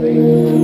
Oh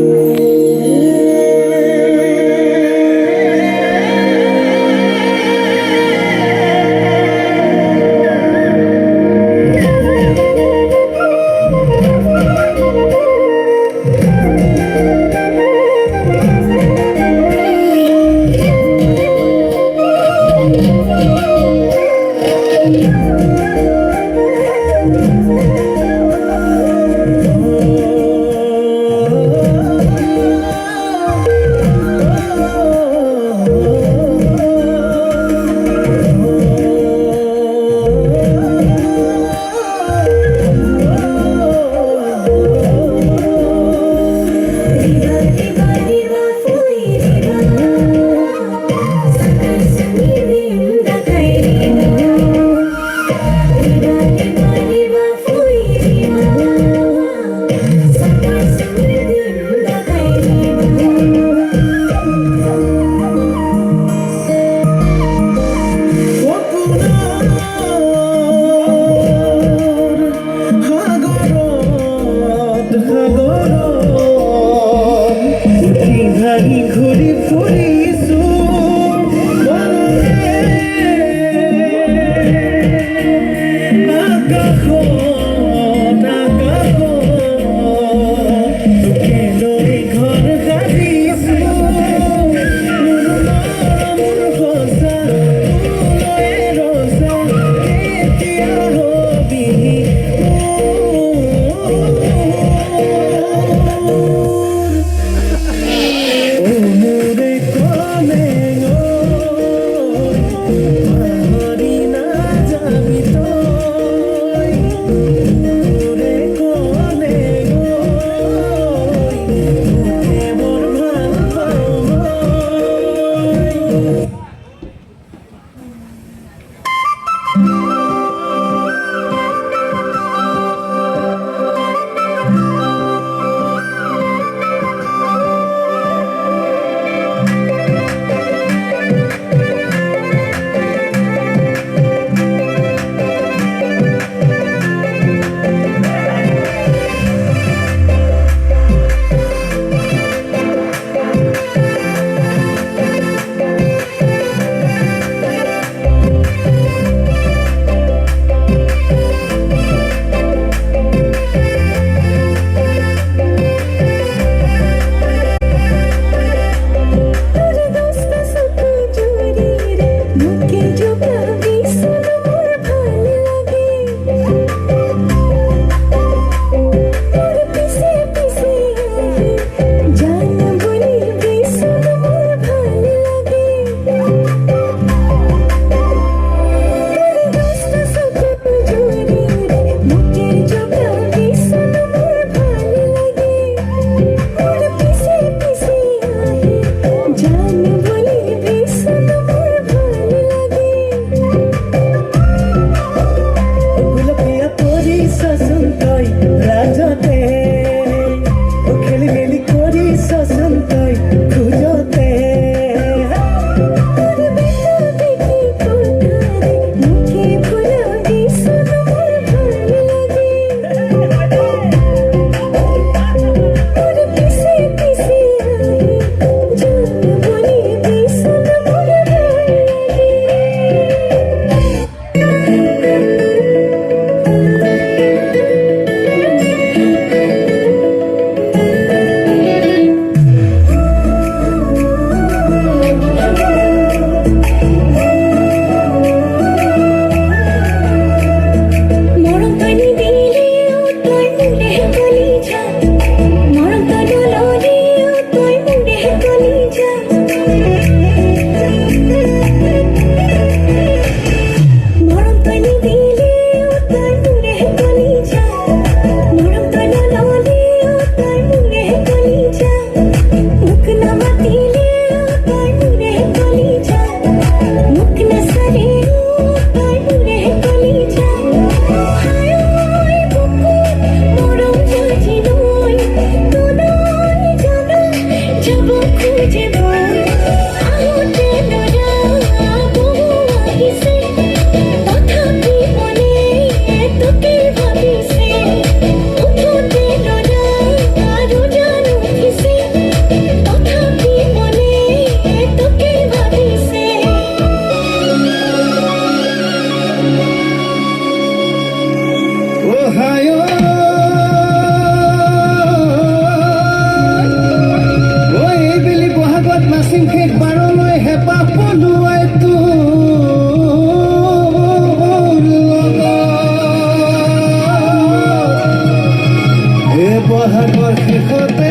শেষতে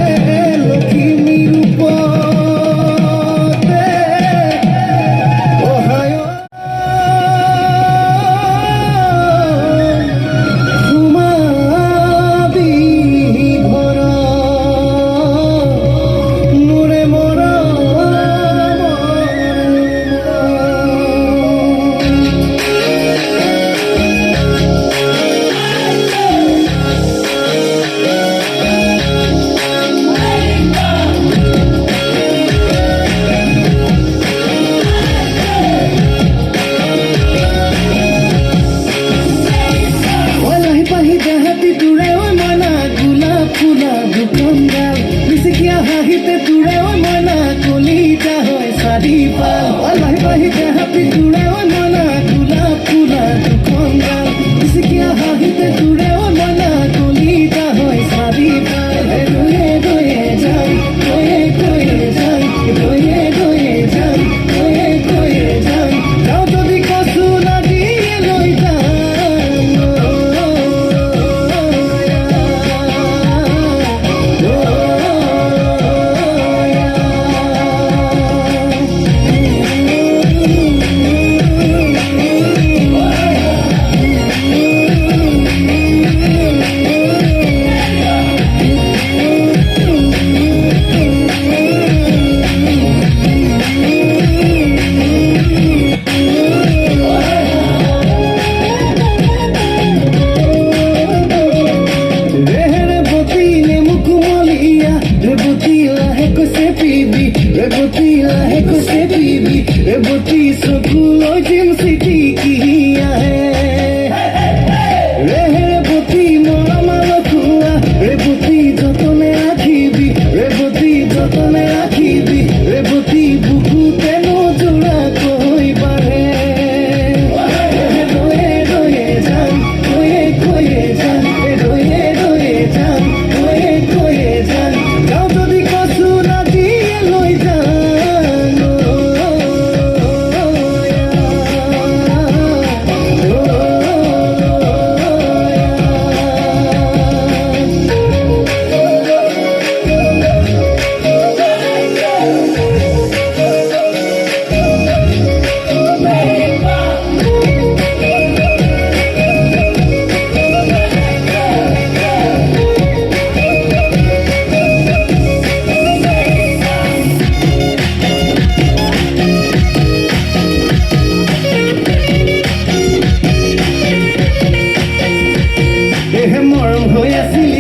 লখিমীৰ ৰূপতে অহায় সোমাবি ঘৰত মোৰে হাতি তোৰে ঐ মইনা গোলাপ ফুলা দুকন্দাল মিচিকিয়া হাঁহিতে তোৰে ঐ মইনা কলিতা হয় চাৰি পাল লাহি বাহিতে হাতি তোৰে ঐ মইনা গোলাপ ফুলা দুকন্দাল মিচিকিয়া হাঁহিতে তোৰে ঐ মইনা কলিতা হয় চাৰি পাল গৈয়ে গৈয়ে যাম গৈয়ে গৈয়ে যাম গৈয়ে গৈয়ে যাম গৈয়ে গৈয়ে যাম যাওঁ যদি কচু লাগিয়ে লৈ যাম রেবতী চকুলৈ জিম চিটি কি আহে ৰেবতী মৰমাল খোৱা ৰেবতী যতনে ৰাখিবি ৰেবতী যতনে ৰাখিবি ৰেবতী বুকুতে নজোৰা কৈ বাঢ়ে ৰয়ে ৰয়ে যাম কৈয়ে কৈয়ে যাম ৰয়ে ৰয়ে যাম কৈয়ে কৈয়ে যাম যাওঁ যদি কচু লাগিয়ে লৈ যাম মৰম হৈ আছিল